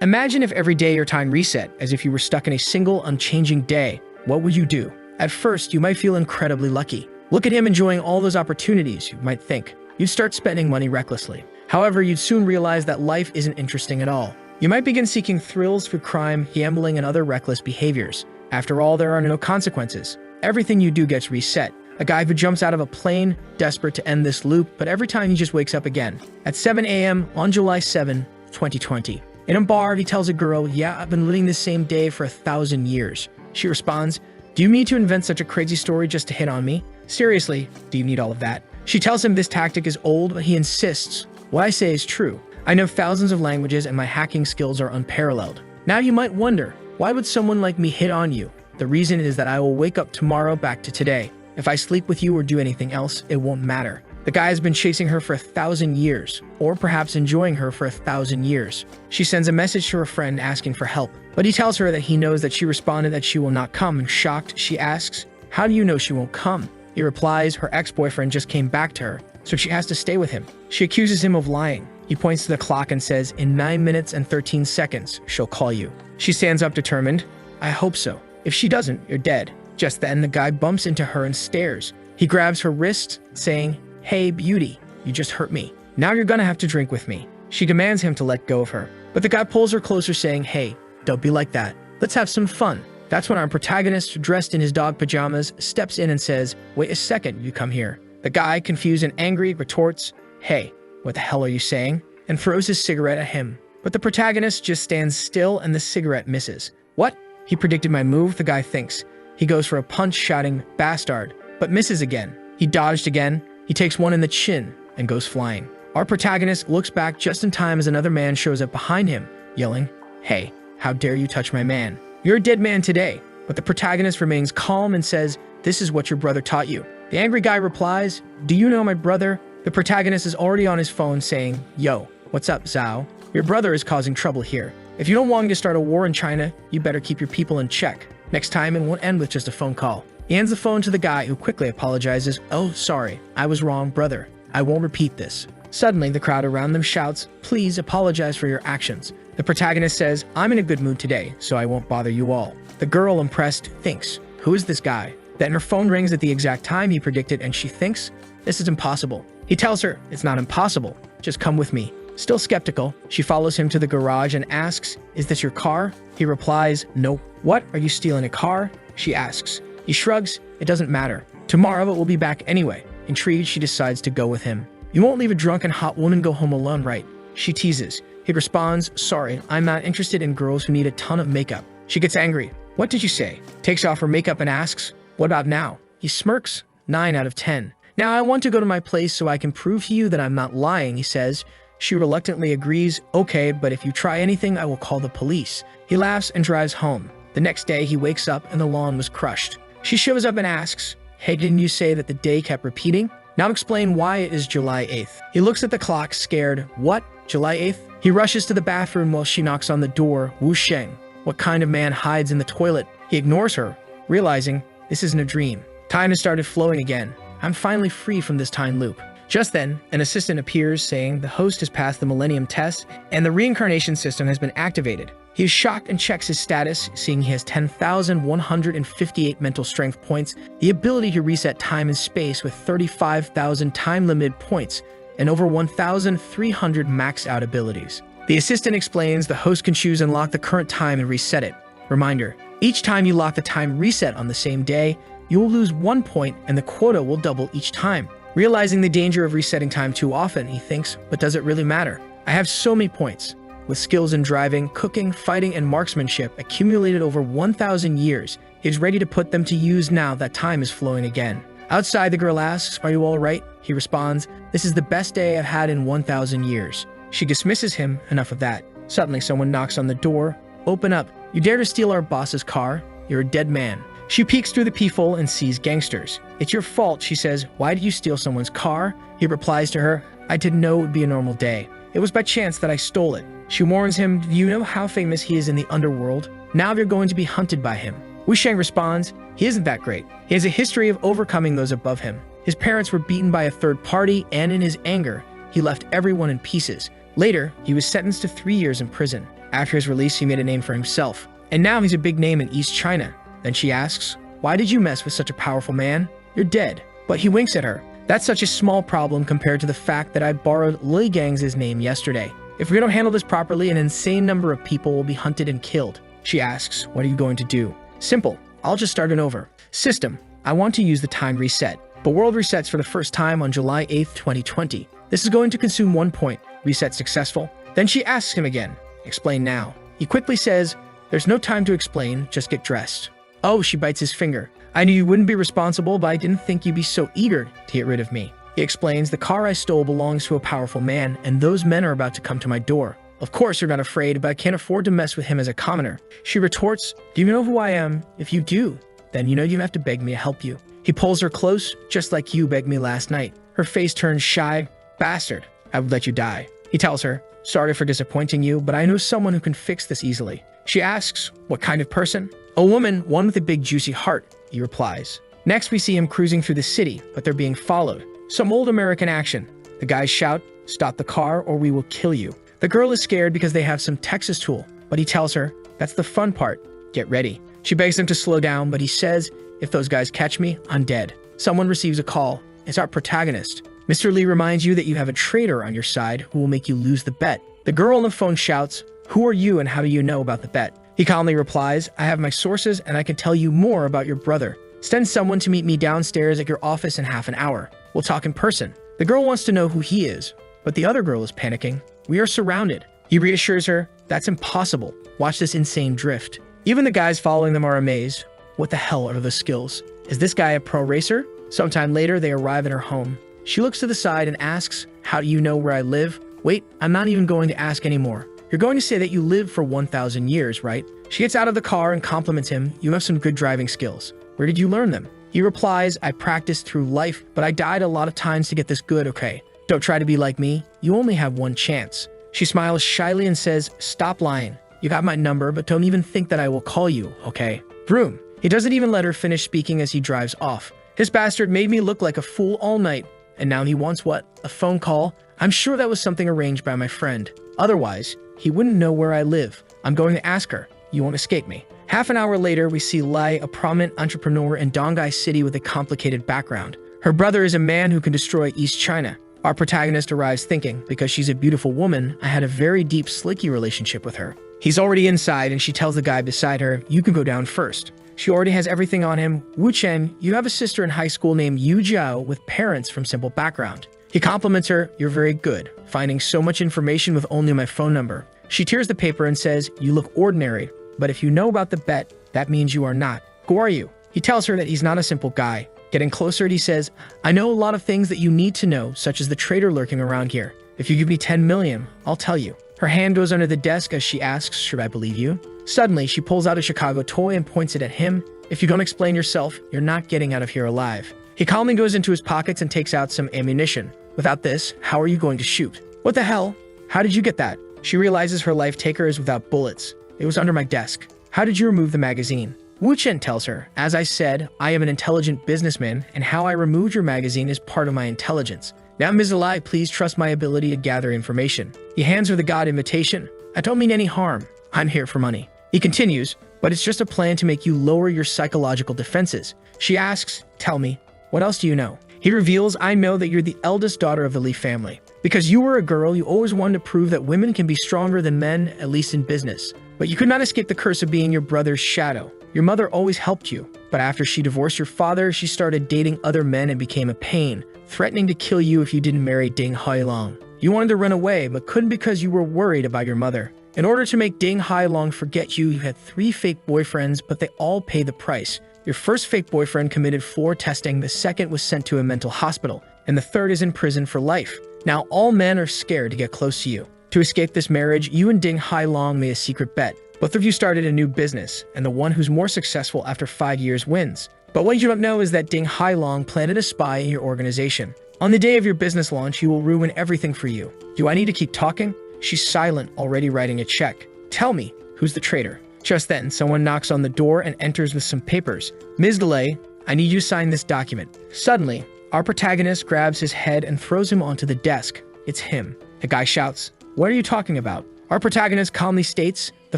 Imagine if every day your time reset, as if you were stuck in a single, unchanging day. What would you do? At first, you might feel incredibly lucky. Look at him enjoying all those opportunities, you might think. You'd start spending money recklessly. However, you'd soon realize that life isn't interesting at all. You might begin seeking thrills through crime, gambling, and other reckless behaviors. After all, there are no consequences. Everything you do gets reset. A guy who jumps out of a plane, desperate to end this loop, but every time he just wakes up again. At 7 a.m. on July 7, 2020. In a bar, he tells a girl, "Yeah, I've been living the same day for 1,000 years. She responds, "Do you mean to invent such a crazy story just to hit on me? Seriously, do you need all of that?" She tells him this tactic is old, but he insists. "What I say is true. I know thousands of languages and my hacking skills are unparalleled." Now you might wonder, why would someone like me hit on you? The reason is that I will wake up tomorrow back to today. If I sleep with you or do anything else, it won't matter. The guy has been chasing her for 1,000 years, or perhaps enjoying her for 1,000 years. She sends a message to her friend asking for help, but he tells her that he knows that she responded that she will not come, and shocked, she asks, "How do you know she won't come?" He replies her ex-boyfriend just came back to her, so she has to stay with him. She accuses him of lying. He points to the clock and says, "In 9 minutes and 13 seconds, she'll call you." She stands up determined. "I hope so. If she doesn't, you're dead." Just then, the guy bumps into her and stares. He grabs her wrist, saying, "Hey, beauty, you just hurt me. Now you're gonna have to drink with me." She demands him to let go of her, but the guy pulls her closer saying, "Hey, don't be like that. Let's have some fun." That's when our protagonist, dressed in his dog pajamas, steps in and says, "Wait a second, you come here." The guy, confused and angry, retorts, "Hey, what the hell are you saying?" and throws his cigarette at him. But the protagonist just stands still and the cigarette misses. "What? He predicted my move," the guy thinks. He goes for a punch, shouting, "Bastard," but misses again. He dodged again. He takes one in the chin and goes flying. Our protagonist looks back just in time as another man shows up behind him, yelling, "Hey, how dare you touch my man? You're a dead man today." But the protagonist remains calm and says, "This is what your brother taught you." The angry guy replies, "Do you know my brother?" The protagonist is already on his phone saying, "Yo, what's up, Zhao? Your brother is causing trouble here. If you don't want to start a war in China, you better keep your people in check. Next time it won't end with just a phone call." He hands the phone to the guy, who quickly apologizes. "Oh, sorry, I was wrong, brother. I won't repeat this." Suddenly, the crowd around them shouts, "Please apologize for your actions." The protagonist says, "I'm in a good mood today, so I won't bother you all." The girl, impressed, thinks, "Who is this guy?" Then her phone rings at the exact time he predicted, and she thinks, "This is impossible." He tells her, "It's not impossible. Just come with me." Still skeptical, she follows him to the garage and asks, "Is this your car?" He replies, "Nope." "What? Are you stealing a car?" she asks. He shrugs. "It doesn't matter. Tomorrow it will be back anyway." Intrigued, she decides to go with him. "You won't leave a drunk and hot woman go home alone, right?" She teases. He responds, "Sorry, I'm not interested in girls who need a ton of makeup." She gets angry. "What did you say?" Takes off her makeup and asks, "What about now?" He smirks. 9 out of 10. "Now I want to go to my place so I can prove to you that I'm not lying," he says. She reluctantly agrees. "Okay, but if you try anything, I will call the police." He laughs and drives home. The next day, he wakes up and the lawn was crushed. She shows up and asks, "Hey, didn't you say that the day kept repeating? Now explain why it is July 8th. He looks at the clock, scared. "What? July 8th? He rushes to the bathroom while she knocks on the door. Wu Sheng. What kind of man hides in the toilet? He ignores her, realizing this isn't a dream. Time has started flowing again. I'm finally free from this time loop. Just then, an assistant appears saying the host has passed the Millennium Test and the reincarnation system has been activated. He is shocked and checks his status, seeing he has 10,158 mental strength points, the ability to reset time and space with 35,000 time-limited points, and over 1,300 maxed-out abilities. The assistant explains the host can choose and lock the current time and reset it. Reminder, each time you lock the time reset on the same day, you will lose 1 point and the quota will double each time. Realizing the danger of resetting time too often, he thinks, but does it really matter? I have so many points. With skills in driving, cooking, fighting, and marksmanship accumulated over 1,000 years, he is ready to put them to use now that time is flowing again. Outside, the girl asks, "Are you all right?" He responds, "This is the best day I've had in 1,000 years. She dismisses him. Enough of that. Suddenly, someone knocks on the door. "Open up. You dare to steal our boss's car? You're a dead man." She peeks through the peephole and sees gangsters. "It's your fault," she says. "Why did you steal someone's car?" He replies to her, "I didn't know it would be a normal day. It was by chance that I stole it." She warns him, "Do you know how famous he is in the underworld? Now you're going to be hunted by him." Wu Sheng responds, "He isn't that great. He has a history of overcoming those above him. His parents were beaten by a third party, and in his anger, he left everyone in pieces. Later, he was sentenced to 3 years in prison. After his release, he made a name for himself, and now he's a big name in East China. Then she asks, "Why did you mess with such a powerful man? You're dead." But he winks at her. "That's such a small problem compared to the fact that I borrowed Li Gang's name yesterday. If we don't handle this properly, an insane number of people will be hunted and killed." She asks, "What are you going to do?" "Simple. I'll just start it over." System: I want to use the time reset. The world resets for the first time on July 8th, 2020. This is going to consume 1 point. Reset successful. Then she asks him again, "Explain now." He quickly says, "There's no time to explain, just get dressed." Oh, she bites his finger. "I knew you wouldn't be responsible, but I didn't think you'd be so eager to get rid of me." He explains, "The car I stole belongs to a powerful man, and those men are about to come to my door. Of course you're not afraid, but I can't afford to mess with him as a commoner." She retorts, "Do you know who I am? If you do, then you know you have to beg me to help you." He pulls her close, "Just like you begged me last night." Her face turns shy. "Bastard, I would let you die." He tells her, "Sorry for disappointing you, but I know someone who can fix this easily." She asks, "What kind of person?" "A woman, one with a big juicy heart," he replies. Next we see him cruising through the city, but they're being followed. Some old American action. The guys shout, "Stop the car or we will kill you." The girl is scared because they have some Texas tool, but he tells her, "That's the fun part. Get ready." She begs him to slow down, but he says, "If those guys catch me, I'm dead." Someone receives a call. It's our protagonist. Mr. Lee reminds you that you have a traitor on your side who will make you lose the bet. The girl on the phone shouts, "Who are you and how do you know about the bet?" He calmly replies, "I have my sources and I can tell you more about your brother. Send someone to meet me downstairs at your office in half an hour. We'll talk in person." The girl wants to know who he is, but the other girl is panicking. "We are surrounded." He reassures her, "That's impossible. Watch this insane drift." Even the guys following them are amazed. What the hell are the skills? Is this guy a pro racer? Sometime later, they arrive at her home. She looks to the side and asks, "How do you know where I live?" "Wait, I'm not even going to ask anymore. You're going to say that you lived for 1,000 years, right?" She gets out of the car and compliments him. "You have some good driving skills. Where did you learn them?" He replies, "I practiced through life, but I died a lot of times to get this good, okay? Don't try to be like me. You only have one chance." She smiles shyly and says, "Stop lying. You got my number, but don't even think that I will call you, okay?" Vroom. He doesn't even let her finish speaking as he drives off. "His bastard made me look like a fool all night, and now he wants what? A phone call? I'm sure that was something arranged by my friend. Otherwise, he wouldn't know where I live. I'm going to ask her. You won't escape me." Half an hour later, we see Lai, a prominent entrepreneur in Donghai City with a complicated background. Her brother is a man who can destroy East China. Our protagonist arrives thinking, because she's a beautiful woman, I had a very deep, slicky relationship with her. He's already inside, and she tells the guy beside her, "You can go down first." She already has everything on him. "Wu Chen, you have a sister in high school named Yu Jiao with parents from simple background." He compliments her, "You're very good, finding so much information with only my phone number." She tears the paper and says, "You look ordinary, but if you know about the bet, that means you are not. Who are you?" He tells her that he's not a simple guy. Getting closer, he says, "I know a lot of things that you need to know, such as the traitor lurking around here. If you give me 10 million, I'll tell you." Her hand goes under the desk as she asks, "Should I believe you?" Suddenly, she pulls out a Chicago toy and points it at him. "If you don't explain yourself, you're not getting out of here alive." He calmly goes into his pockets and takes out some ammunition. "Without this, how are you going to shoot?" "What the hell? How did you get that?" She realizes her life taker is without bullets. "It was under my desk." "How did you remove the magazine?" Wu Chen tells her, "As I said, I am an intelligent businessman, and how I removed your magazine is part of my intelligence. Now, Ms. Lai, please trust my ability to gather information." He hands her the god invitation. "I don't mean any harm. I'm here for money." He continues, "But it's just a plan to make you lower your psychological defenses." She asks, "Tell me, what else do you know?" He reveals, "I know that you're the eldest daughter of the Lee family. Because you were a girl, you always wanted to prove that women can be stronger than men, at least in business. But you could not escape the curse of being your brother's shadow. Your mother always helped you, but after she divorced your father, she started dating other men and became a pain, threatening to kill you if you didn't marry Ding Hailong. You wanted to run away, but couldn't because you were worried about your mother. In order to make Ding Hailong forget you, you had 3 fake boyfriends, but they all pay the price. Your first fake boyfriend committed floor testing, the second was sent to a mental hospital, and the third is in prison for life. Now all men are scared to get close to you. To escape this marriage, you and Ding Hailong made a secret bet. Both of you started a new business, and the one who's more successful after 5 years wins. But what you don't know is that Ding Hailong planted a spy in your organization. On the day of your business launch, he will ruin everything for you. Do I need to keep talking?" She's silent, already writing a check. "Tell me, who's the traitor?" Just then, someone knocks on the door and enters with some papers. "Ms. DeLay, I need you to sign this document." Suddenly, our protagonist grabs his head and throws him onto the desk. It's him. The guy shouts, "What are you talking about?" Our protagonist calmly states, the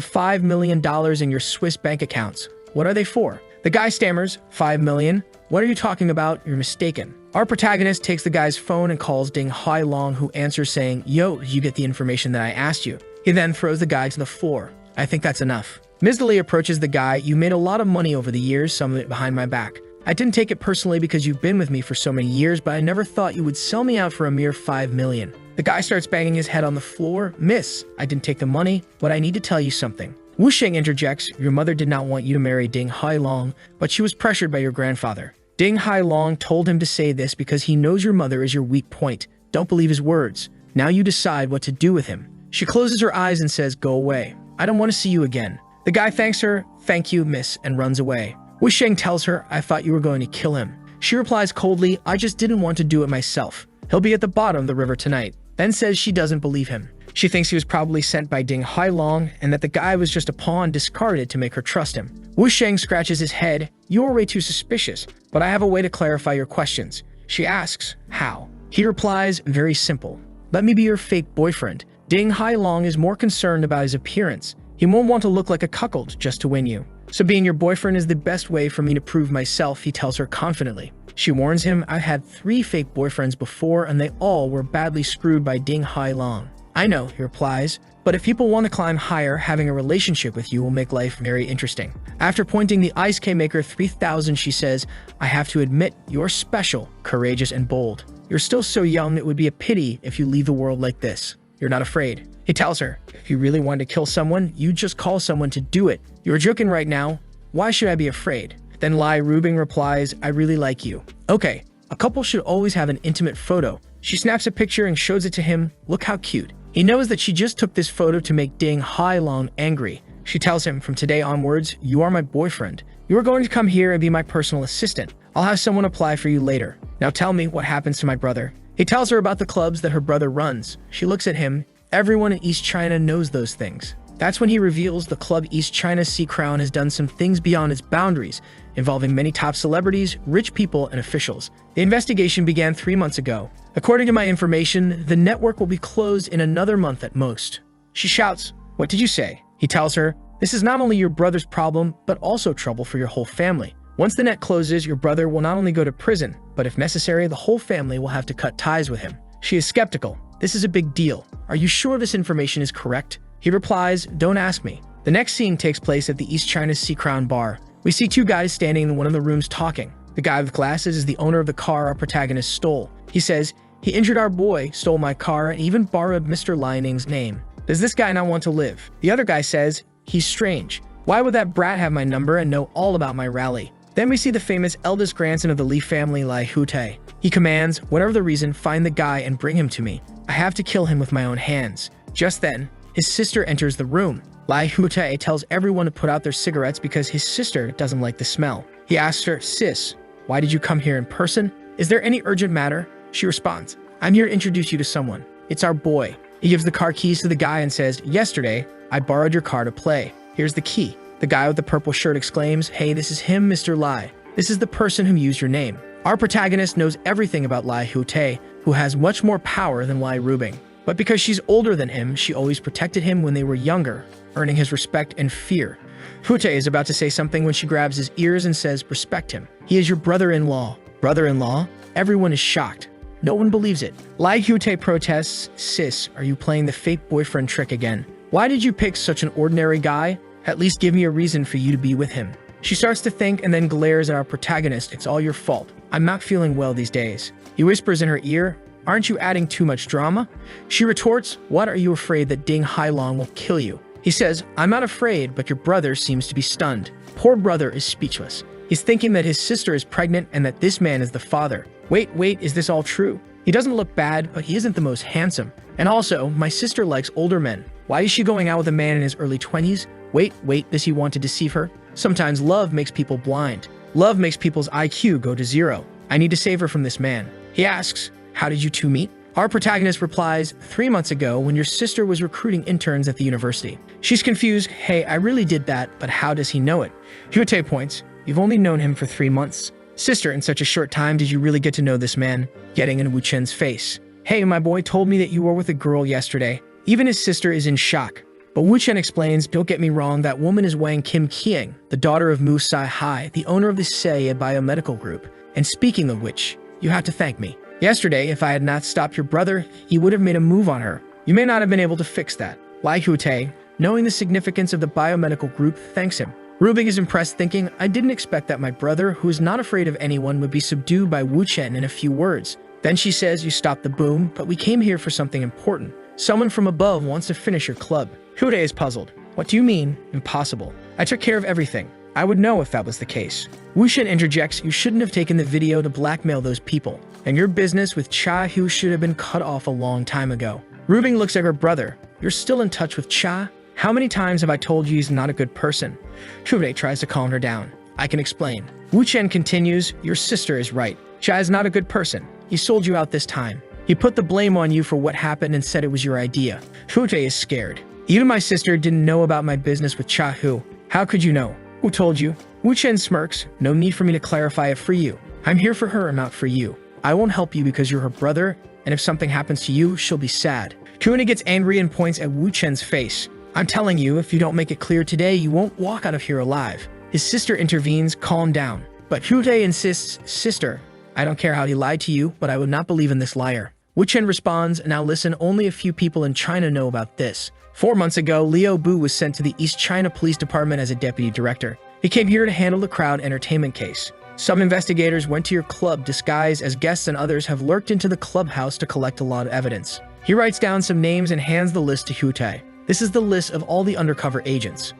$5 million in your Swiss bank accounts. What are they for? The guy stammers, 5 million? What are you talking about? You're mistaken. Our protagonist takes the guy's phone and calls Ding Hailong, who answers saying, yo, you get the information that I asked you. He then throws the guy to the floor. I think that's enough. Ms. Lee approaches the guy. You made a lot of money over the years, some of it behind my back. I didn't take it personally because you've been with me for so many years, but I never thought you would sell me out for a mere 5 million. The guy starts banging his head on the floor. Miss, I didn't take the money, but I need to tell you something. Wu Sheng interjects, your mother did not want you to marry Ding Hailong, but she was pressured by your grandfather. Ding Hailong told him to say this because he knows your mother is your weak point. Don't believe his words. Now you decide what to do with him. She closes her eyes and says, go away. I don't want to see you again. The guy thanks her, thank you, miss, and runs away. Wu Sheng tells her, I thought you were going to kill him. She replies coldly, I just didn't want to do it myself. He'll be at the bottom of the river tonight. Then says she doesn't believe him. She thinks he was probably sent by Ding Hailong and that the guy was just a pawn discarded to make her trust him. Wu Sheng scratches his head. You are way too suspicious, but I have a way to clarify your questions. She asks, how? He replies, very simple. Let me be your fake boyfriend. Ding Hailong is more concerned about his appearance. He won't want to look like a cuckold just to win you. So being your boyfriend is the best way for me to prove myself, he tells her confidently. She warns him, I've had 3 fake boyfriends before and they all were badly screwed by Ding Hailong. I know, he replies, but if people want to climb higher, having a relationship with you will make life very interesting. After pointing the Ice K-Maker 3000, she says, I have to admit, you're special, courageous, and bold. You're still so young, it would be a pity if you leave the world like this. You're not afraid. He tells her, if you really wanted to kill someone, you'd just call someone to do it. You're joking right now. Why should I be afraid? Then Lai Rubing replies, I really like you. Okay, a couple should always have an intimate photo. She snaps a picture and shows it to him. Look how cute. He knows that she just took this photo to make Ding Hailong angry. She tells him, from today onwards, you are my boyfriend. You are going to come here and be my personal assistant. I'll have someone apply for you later. Now tell me what happens to my brother. He tells her about the clubs that her brother runs. She looks at him. Everyone in East China knows those things. That's when he reveals the club East China Sea Crown has done some things beyond its boundaries, involving many top celebrities, rich people, and officials. The investigation began 3 months ago. According to my information, the network will be closed in another month at most. She shouts, what did you say? He tells her, this is not only your brother's problem, but also trouble for your whole family. Once the net closes, your brother will not only go to prison, but if necessary, the whole family will have to cut ties with him. She is skeptical. This is a big deal. Are you sure this information is correct? He replies, don't ask me. The next scene takes place at the East China Sea Crown bar. We see 2 guys standing in one of the rooms talking. The guy with glasses is the owner of the car our protagonist stole. He says, he injured our boy, stole my car, and even borrowed Mr. Lining's name. Does this guy not want to live? The other guy says, he's strange. Why would that brat have my number and know all about my rally? Then we see the famous eldest grandson of the Li family, Lai Hute. He commands, whatever the reason, find the guy and bring him to me. I have to kill him with my own hands. Just then, his sister enters the room. Lai Hute tells everyone to put out their cigarettes because his sister doesn't like the smell. He asks her, sis, why did you come here in person? Is there any urgent matter? She responds, I'm here to introduce you to someone. It's our boy. He gives the car keys to the guy and says, yesterday, I borrowed your car to play. Here's the key. The guy with the purple shirt exclaims, hey, this is him, Mr. Lai. This is the person who used your name. Our protagonist knows everything about Lai Hute, who has much more power than Lai Rubing. But because she's older than him, she always protected him when they were younger, earning his respect and fear. Hute is about to say something when she grabs his ears and says, respect him. He is your brother-in-law. Brother-in-law? Everyone is shocked. No one believes it. Lai Hute protests, sis, are you playing the fake boyfriend trick again? Why did you pick such an ordinary guy? At least give me a reason for you to be with him. She starts to think and then glares at our protagonist. It's all your fault. I'm not feeling well these days. He whispers in her ear, aren't you adding too much drama? She retorts, what are you afraid that Ding Hailong will kill you? He says, I'm not afraid, but your brother seems to be stunned. Poor brother is speechless. He's thinking that his sister is pregnant and that this man is the father. Wait, is this all true? He doesn't look bad, but he isn't the most handsome. And also, my sister likes older men. Why is she going out with a man in his early 20s? Wait, does he want to deceive her? Sometimes love makes people blind. Love makes people's IQ go to 0. I need to save her from this man. He asks, how did you 2 meet? Our protagonist replies, 3 months ago when your sister was recruiting interns at the university. She's confused, hey, I really did that, but how does he know it? Hute points, you've only known him for 3 months. Sister, in such a short time did you really get to know this man? Getting in Wu Chen's face. Hey, my boy told me that you were with a girl yesterday. Even his sister is in shock. But Wu Chen explains, don't get me wrong, that woman is Wang Kim Kiang, the daughter of Mu Sai Hai, the owner of the Sei Biomedical Group. And speaking of which, you have to thank me. Yesterday, if I had not stopped your brother, he would have made a move on her. You may not have been able to fix that. Lai Hute, knowing the significance of the biomedical group, thanks him. Rubing is impressed, thinking, I didn't expect that my brother, who is not afraid of anyone, would be subdued by Wu Chen in a few words. Then she says, you stopped the boom, but we came here for something important. Someone from above wants to finish your club. Hute is puzzled. What do you mean, impossible? I took care of everything. I would know if that was the case. Wu Chen interjects, you shouldn't have taken the video to blackmail those people. And your business with Cha Hu should have been cut off a long time ago. Rubing looks at her brother. You're still in touch with Cha? How many times have I told you he's not a good person? Hute tries to calm her down. I can explain. Wu Chen continues, your sister is right. Cha is not a good person. He sold you out this time. He put the blame on you for what happened and said it was your idea. Hute is scared. Even my sister didn't know about my business with Cha Hu. How could you know? Who told you? Wu Chen smirks. No need for me to clarify it for you. I'm here for her, not for you. I won't help you because you're her brother, and if something happens to you, she'll be sad. Kuna gets angry and points at Wu Chen's face. I'm telling you, if you don't make it clear today, you won't walk out of here alive. His sister intervenes, calm down. But Hute insists, sister, I don't care how he lied to you, but I would not believe in this liar. Wu Chen responds, now listen, only a few people in China know about this. 4 months ago, Liu Bu was sent to the East China Police Department as a deputy director. He came here to handle the crowd entertainment case. Some investigators went to your club disguised as guests and others have lurked into the clubhouse to collect a lot of evidence. He writes down some names and hands the list to Hute. This is the list of all the undercover agents.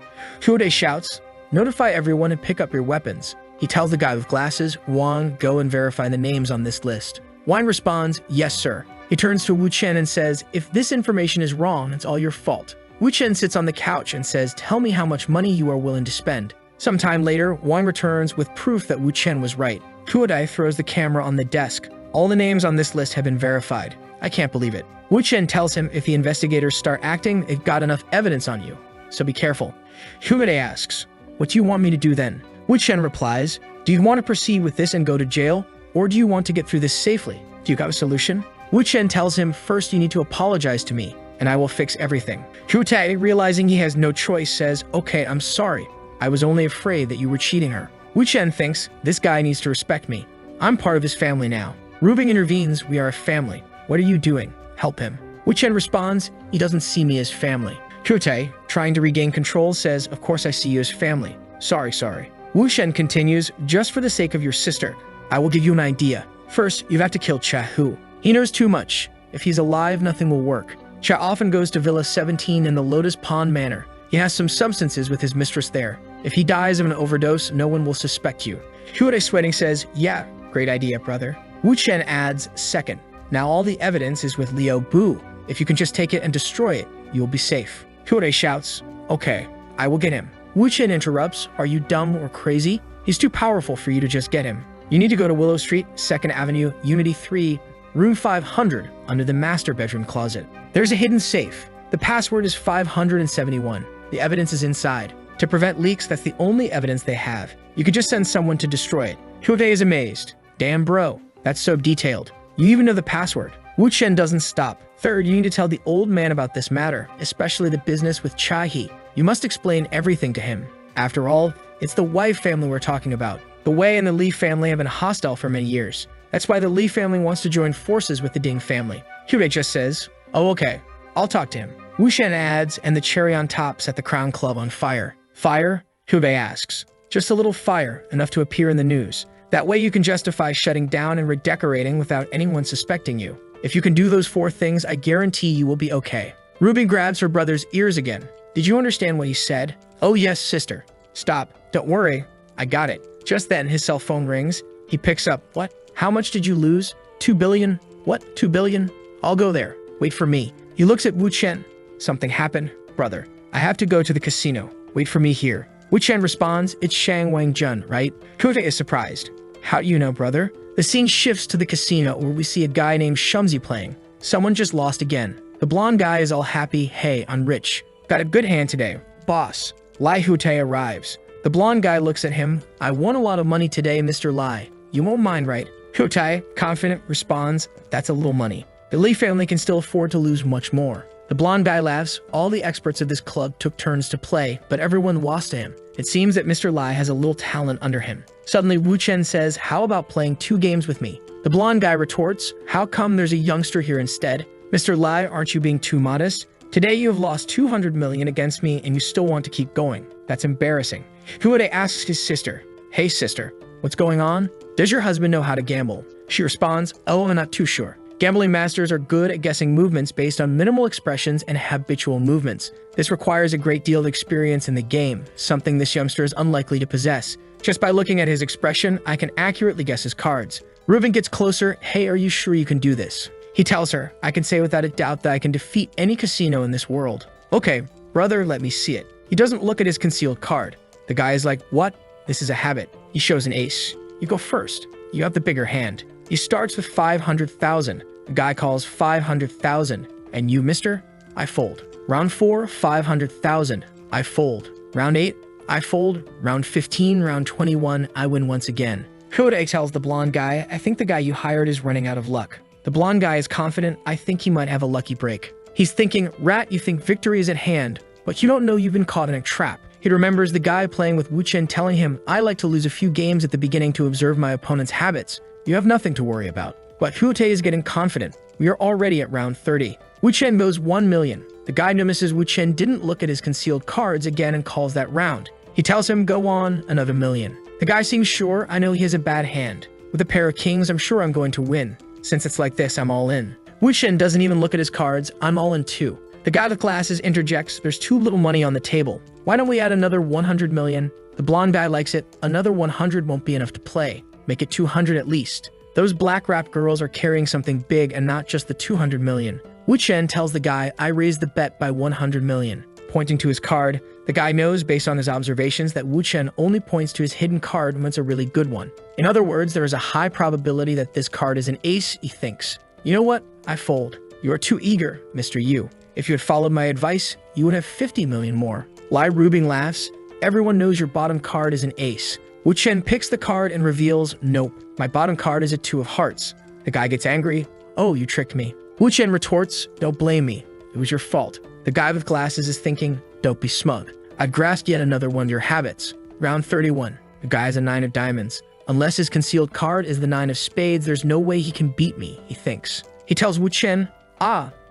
Hute shouts, notify everyone and pick up your weapons. He tells the guy with glasses, Wang, go and verify the names on this list. Wang responds, yes, sir. He turns to Wu Chen and says, if this information is wrong, it's all your fault. Wu Chen sits on the couch and says, tell me how much money you are willing to spend. Sometime later, Wang returns with proof that Wu Chen was right. Huadai throws the camera on the desk. All the names on this list have been verified. I can't believe it. Wu Chen tells him if the investigators start acting, they've got enough evidence on you. So be careful. Huadai asks, what do you want me to do then? Wu Chen replies, do you want to proceed with this and go to jail? Or do you want to get through this safely? Do you got a solution? Wu Chen tells him, first you need to apologize to me, and I will fix everything. Hutai, realizing he has no choice, says, okay, I'm sorry. I was only afraid that you were cheating her. Wu Chen thinks, this guy needs to respect me. I'm part of his family now. Rubing intervenes, we are a family. What are you doing? Help him. Wu Chen responds, he doesn't see me as family. Hutai, trying to regain control, says, of course I see you as family. Sorry. Wu Chen continues, just for the sake of your sister, I will give you an idea. First, you have to kill Cha Hu. He knows too much. If he's alive, nothing will work. Cha often goes to Villa 17 in the Lotus Pond Manor. He has some substances with his mistress there. If he dies of an overdose, no one will suspect you. Huade sweating says, yeah, great idea, brother. Wu Chen adds, second, now all the evidence is with Liu Bu. If you can just take it and destroy it, you will be safe. Huade shouts, okay, I will get him. Wu Chen interrupts, are you dumb or crazy? He's too powerful for you to just get him. You need to go to Willow Street, 2nd Avenue, Unity 3, room 500, under the master bedroom closet. There's a hidden safe. The password is 571. The evidence is inside. To prevent leaks, that's the only evidence they have. You could just send someone to destroy it. Huade is amazed. Damn bro, that's so detailed. You even know the password. Wu Chen doesn't stop. Third, you need to tell the old man about this matter, especially the business with Chai-He. You must explain everything to him. After all, it's the Wei family we're talking about. The Wei and the Li family have been hostile for many years. That's why the Li family wants to join forces with the Ding family. Huade just says, oh okay, I'll talk to him. Wu Chen adds, and the cherry on top set the Crown Club on fire. Fire? Huade asks. Just a little fire, enough to appear in the news. That way you can justify shutting down and redecorating without anyone suspecting you. If you can do those 4 things, I guarantee you will be okay. Ruby grabs her brother's ears again. Did you understand what he said? Oh yes, sister. Stop. Don't worry. I got it. Just then, his cell phone rings. He picks up. What? How much did you lose? 2 billion? What? 2 billion? I'll go there. Wait for me. He looks at Wu Chen. Something happened. Brother, I have to go to the casino. Wait for me here. Wu Chen responds, it's Shang Wang Jun, right? Huade is surprised. How do you know, brother? The scene shifts to the casino where we see a guy named Shumzi playing. Someone just lost again. The blonde guy is all happy. Hey, I'm rich. Got a good hand today. Boss. Lai Hute arrives. The blonde guy looks at him. I won a lot of money today, Mr. Lai. You won't mind, right? Hute, confident, responds, that's a little money. The Li family can still afford to lose much more. The blonde guy laughs. All the experts of this club took turns to play, but everyone lost to him. It seems that Mr. Lai has a little talent under him. Suddenly, Wu Chen says, how about playing 2 games with me? The blonde guy retorts, how come there's a youngster here instead? Mr. Lai, aren't you being too modest? Today you have lost 200 million against me and you still want to keep going. That's embarrassing. Huode asks his sister, hey sister, what's going on? Does your husband know how to gamble? She responds, oh, I'm not too sure. Gambling masters are good at guessing movements based on minimal expressions and habitual movements. This requires a great deal of experience in the game, something this youngster is unlikely to possess. Just by looking at his expression, I can accurately guess his cards. Reuben gets closer, hey, are you sure you can do this? He tells her, I can say without a doubt that I can defeat any casino in this world. Okay, brother, let me see it. He doesn't look at his concealed card. The guy is like, what? This is a habit. He shows an ace. You go first. You have the bigger hand. He starts with 500,000. The guy calls 500,000. And you, mister? I fold. Round 4, 500,000. I fold. Round 8, I fold. Round 15, round 21, I win once again. Huode tells the blonde guy, I think the guy you hired is running out of luck. The blonde guy is confident, I think he might have a lucky break. He's thinking, rat, you think victory is at hand, but you don't know you've been caught in a trap. He remembers the guy playing with Wu Chen telling him, I like to lose a few games at the beginning to observe my opponent's habits. You have nothing to worry about. But Huode is getting confident. We are already at round 30. Wu Chen goes 1 million. The guy notices Wu Chen didn't look at his concealed cards again and calls that round. He tells him, go on, another million. The guy seems sure, I know he has a bad hand. With a pair of kings, I'm sure I'm going to win. Since it's like this, I'm all in. Wu Chen doesn't even look at his cards, I'm all in too. The guy with glasses interjects, there's too little money on the table. Why don't we add another 100 million? The blonde guy likes it, another 100 won't be enough to play. Make it 200 at least. Those black-wrapped girls are carrying something big and not just the 200 million. Wu Chen tells the guy, I raised the bet by 100 million. Pointing to his card, the guy knows based on his observations that Wu Chen only points to his hidden card when it's a really good one. In other words, there is a high probability that this card is an ace, he thinks. You know what? I fold. You are too eager, Mr. Yu. If you had followed my advice, you would have 50 million more. Lai Rubing laughs. Everyone knows your bottom card is an ace. Wu Chen picks the card and reveals, nope, my bottom card is a 2 of hearts. The guy gets angry. Oh, you tricked me. Wu Chen retorts, don't blame me. It was your fault. The guy with glasses is thinking, don't be smug. I've grasped yet another one of your habits. Round 31. The guy has a 9 of diamonds. Unless his concealed card is the 9 of spades, there's no way he can beat me, he thinks. He tells Wu Chen,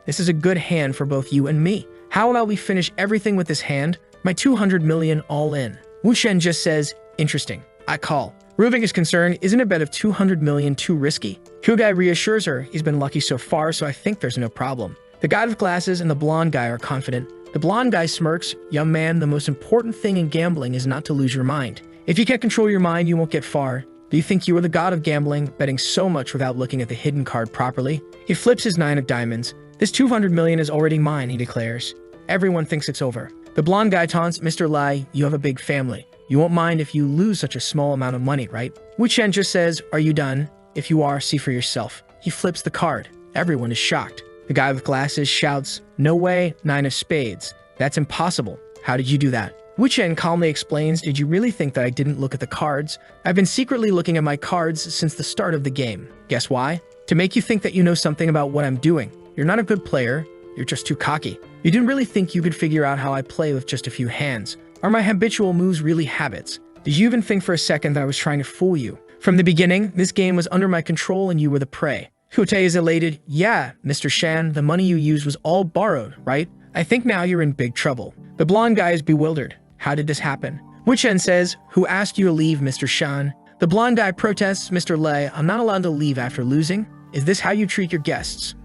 this is a good hand for both you and me. How about we finish everything with this hand? My 200 million all in. Wu Chen just says, interesting. I call. Ruving is concerned, isn't a bet of 200 million too risky? Hugai reassures her, he's been lucky so far, so I think there's no problem. The guy with glasses and the blonde guy are confident. The blonde guy smirks, young man, the most important thing in gambling is not to lose your mind. If you can't control your mind, you won't get far. Do you think you are the god of gambling, betting so much without looking at the hidden card properly? He flips his 9 of diamonds. This 200 million is already mine, he declares. Everyone thinks it's over. The blonde guy taunts, Mr. Lai, you have a big family. You won't mind if you lose such a small amount of money, right? Wu Chen just says, are you done? If you are, see for yourself. He flips the card. Everyone is shocked. The guy with glasses shouts, no way, 9 of spades. That's impossible. How did you do that? Wu Chen calmly explains, did you really think that I didn't look at the cards? I've been secretly looking at my cards since the start of the game. Guess why? To make you think that you know something about what I'm doing. You're not a good player. You're just too cocky. You didn't really think you could figure out how I play with just a few hands. Are my habitual moves really habits? Did you even think for a second that I was trying to fool you? From the beginning, this game was under my control and you were the prey. Hute is elated. Yeah, Mr. Shan, the money you used was all borrowed, right? I think now you're in big trouble. The blonde guy is bewildered. How did this happen? Wu Chen says, who asked you to leave, Mr. Shan? The blonde guy protests, Mr. Lei, I'm not allowed to leave after losing. Is this how you treat your guests?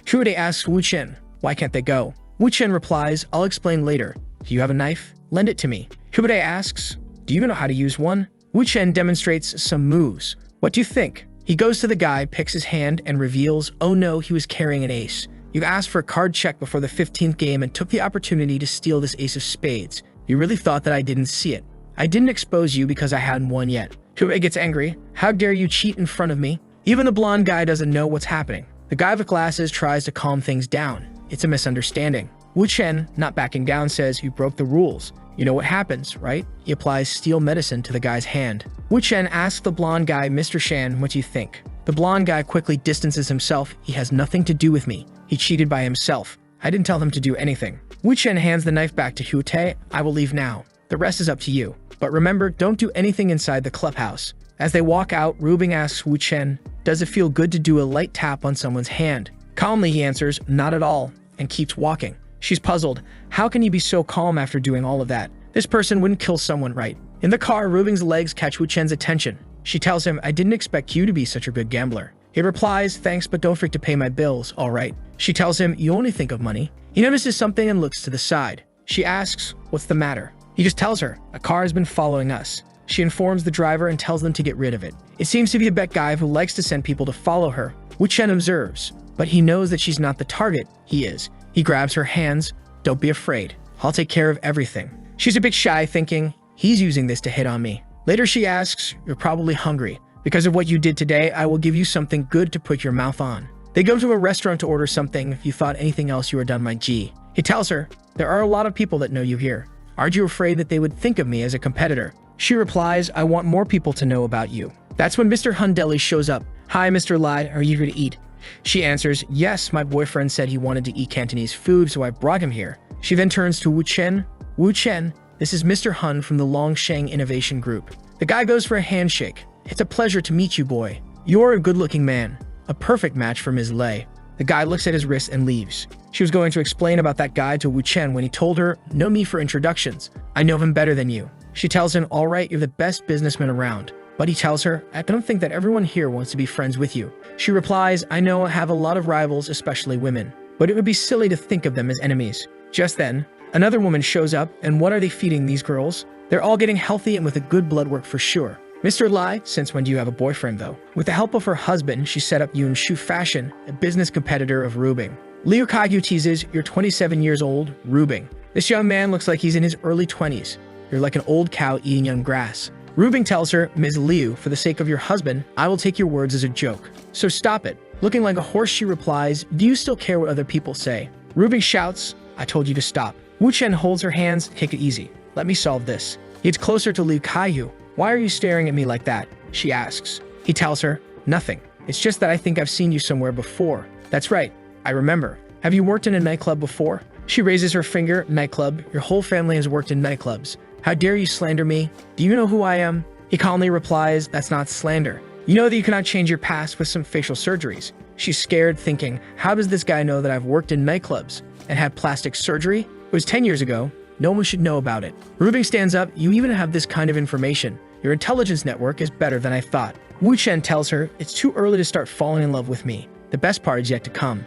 Hude asks Wu Chen, why can't they go? Wu Chen replies, I'll explain later. Do you have a knife? Lend it to me. Hude asks, do you even know how to use one? Wu Chen demonstrates some moves. What do you think? He goes to the guy, picks his hand, and reveals, oh no, he was carrying an ace. You asked for a card check before the 15th game and took the opportunity to steal this ace of spades. You really thought that I didn't see it. I didn't expose you because I hadn't won yet. Hude gets angry. How dare you cheat in front of me? Even the blonde guy doesn't know what's happening. The guy with glasses tries to calm things down. It's a misunderstanding. Wu Chen, not backing down, says you broke the rules. You know what happens, right? He applies steel medicine to the guy's hand. Wu Chen asks the blonde guy, Mr. Shan, what do you think? The blonde guy quickly distances himself. He has nothing to do with me. He cheated by himself. I didn't tell them to do anything. Wu Chen hands the knife back to Hute. I will leave now. The rest is up to you. But remember, don't do anything inside the clubhouse. As they walk out, Rubing asks Wu Chen, does it feel good to do a light tap on someone's hand? Calmly, he answers, not at all, and keeps walking. She's puzzled. How can you be so calm after doing all of that? This person wouldn't kill someone, right? In the car, Rubing's legs catch Wu Chen's attention. She tells him, I didn't expect you to be such a good gambler. He replies, thanks, but don't forget to pay my bills, all right? She tells him, you only think of money. He notices something and looks to the side. She asks, what's the matter? He just tells her, a car has been following us. She informs the driver and tells them to get rid of it. It seems to be a bet guy who likes to send people to follow her. Wu Chen observes, but he knows that she's not the target. He is. He grabs her hands. Don't be afraid. I'll take care of everything. She's a bit shy, thinking, he's using this to hit on me. Later she asks, you're probably hungry. Because of what you did today, I will give you something good to put your mouth on. They go to a restaurant to order something. If you thought anything else, you are done, my G. He tells her, there are a lot of people that know you here. Aren't you afraid that they would think of me as a competitor? She replies, I want more people to know about you. That's when Mr. Hundeli shows up. Hi, Mr. Lai, are you here to eat? She answers, yes, my boyfriend said he wanted to eat Cantonese food, so I brought him here. She then turns to Wu Chen. Wu Chen, this is Mr. Hun from the Longsheng Innovation Group. The guy goes for a handshake. It's a pleasure to meet you, boy. You're a good-looking man. A perfect match for Ms. Lei. The guy looks at his wrist and leaves. She was going to explain about that guy to Wu Chen when he told her, no me for introductions. I know him better than you. She tells him, all right, you're the best businessman around. But he tells her, I don't think that everyone here wants to be friends with you. She replies, I know I have a lot of rivals, especially women. But it would be silly to think of them as enemies. Just then, another woman shows up, and what are they feeding these girls? They're all getting healthy and with a good blood work for sure. Mr. Lai, since when do you have a boyfriend though? With the help of her husband, she set up Yun Shu Fashion, a business competitor of Rubing. Liu Kagyu teases, you're 27 years old, Rubing. This young man looks like he's in his early 20s. You're like an old cow eating young grass. Rubing tells her, Ms. Liu, for the sake of your husband, I will take your words as a joke. So stop it. Looking like a horse, she replies, do you still care what other people say? Rubing shouts, I told you to stop. Wu Chen holds her hands, take it easy. Let me solve this. He gets closer to Liu Kagyu. Why are you staring at me like that? She asks. He tells her, nothing. It's just that I think I've seen you somewhere before. That's right. I remember. Have you worked in a nightclub before? She raises her finger, nightclub. Your whole family has worked in nightclubs. How dare you slander me? Do you know who I am? He calmly replies, that's not slander. You know that you cannot change your past with some facial surgeries. She's scared, thinking, how does this guy know that I've worked in nightclubs and had plastic surgery? It was 10 years ago. No one should know about it. Rubing stands up. You even have this kind of information. Your intelligence network is better than I thought. Wu Chen tells her, it's too early to start falling in love with me. The best part is yet to come.